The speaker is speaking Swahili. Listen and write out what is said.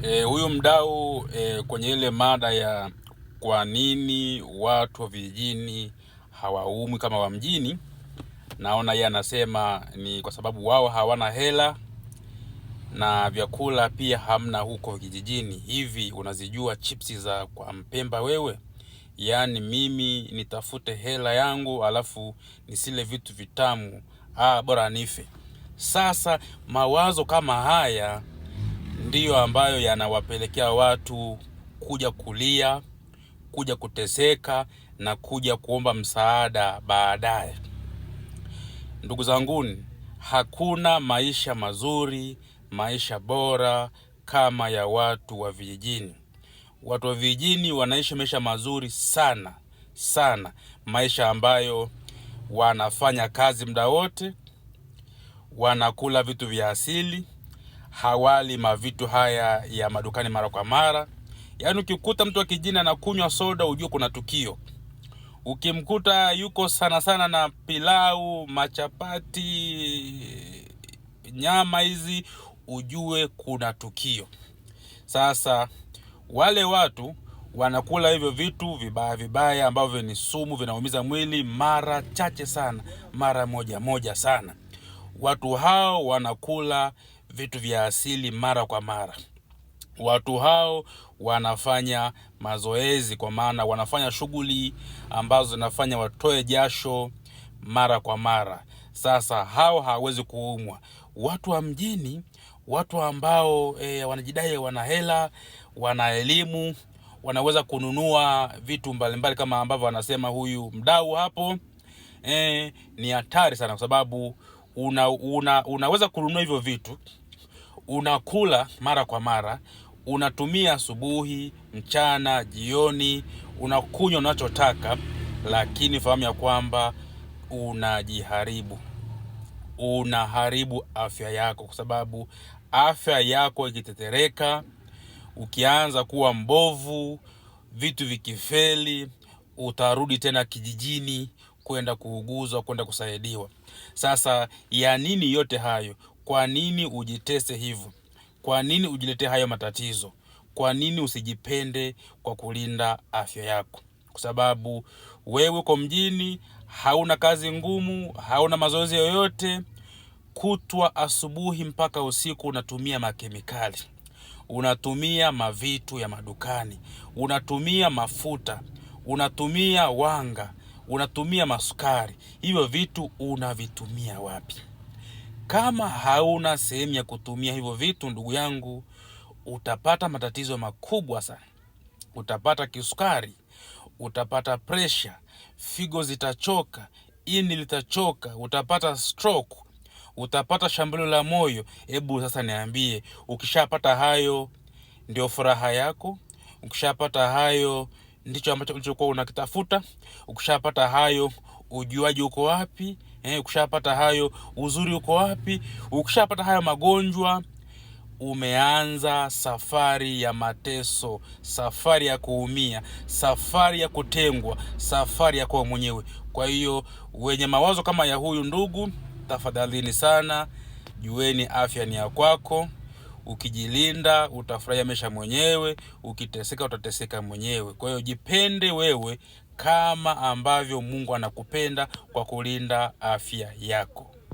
Huyu mdau kwenye ile mada ya kwa nini watu wa vijijini hawaumwi kama wa mjini, naona yeye anasema ni kwa sababu wao hawana hela na vyakula pia hamna huko kijijini. Hivi unazijua chipsi za kwa Mpemba wewe? Yaani mimi nitafute hela yangu alafu nisile vitu vitamu, bora nife. Sasa mawazo kama haya ndiyo ambayo yanawapelekea watu kuja kulia, kuja kuteseka na kuja kuomba msaada baadaye. Ndugu zanguni, hakuna maisha mazuri, maisha bora kama ya watu wa vijijini. Watu wa vijijini wanaishi maisha mazuri sana sana, maisha ambayo wanafanya kazi muda wote, wanakula vitu vya asili, hawali mavitu haya ya madukani mara kwa mara. Yaani ukikuta mtu wa kijijini anakunywa soda, ujue kuna tukio. Ukimkuta yuko sana sana na pilau, machapati, nyama hizi, ujue kuna tukio. Sasa wale watu wanakula hivyo vitu vibaya vibaya ambavyo ni sumu, vinaumiza mwili mara chache sana, mara moja sana. Watu hao wanakula vitu vya asili mara kwa mara. Watu hao wanafanya mazoezi, kwa maana wanafanya shughuli ambazo zinafanya watoe jasho mara kwa mara. Sasa hao hawezi kuumwa. Watu wa mjini, watu ambao wanajidai wana hela, wana elimu, wanaweza kununua vitu mbalimbali kama ambavyo wanasema huyu mdau hapo, ni hatari sana, kwa sababu unaweza kununua hivyo vitu, unakula mara kwa mara, unatumia asubuhi, mchana, jioni, unakunywa unachotaka, lakini fahamu ya kwamba unajiharibu. Unaharibu afya yako, kwa sababu afya yako ikitetereka, ukianza kuwa mbovu, vitu vikifeli, utarudi tena kijijini kwenda kuuguzwa, kwenda kusaidiwa. Sasa ya nini yote hayo? Kwa nini ujitese hivyo? Kwa nini ujiletee hayo matatizo? Kwa nini usijipende kwa kulinda afya yako? Kwa sababu wewe uko mjini, hauna kazi ngumu, hauna mazoezi yoyote, kutwa asubuhi mpaka usiku unatumia makemikali, unatumia mavitu ya madukani, unatumia mafuta, unatumia wanga, unatumia masukari. Hivyo vitu unavitumia wapi? Kama hauna sehemu ya kutumia hivyo vitu, ndugu yangu, utapata matatizo makubwa sana. Utapata kisukari, utapata pressure, figo zitachoka, ini litachoka, utapata stroke, utapata shambulio la moyo. Hebu sasa niambie, ukishapata hayo ndio furaha yako? Ukishapata hayo ndicho ambacho ulichokuwa unakitafuta? Ukishapata hayo ujuaji uko wapi? Ukishapata hayo uzuri uko wapi? Ukishapata hayo magonjwa, umeanza safari ya mateso, safari ya kuumia, safari ya kutengwa, safari ya kuwa mwenyewe. Kwa hiyo wenye mawazo kama ya huyu ndugu, tafadhalini sana, jueni afya ni ya kwako. Ukijilinda utafurahia maisha mwenyewe, ukiteseka utateseka mwenyewe. Kwa hiyo jipende wewe kama ambavyo Mungu anakupenda, kwa kulinda afya yako.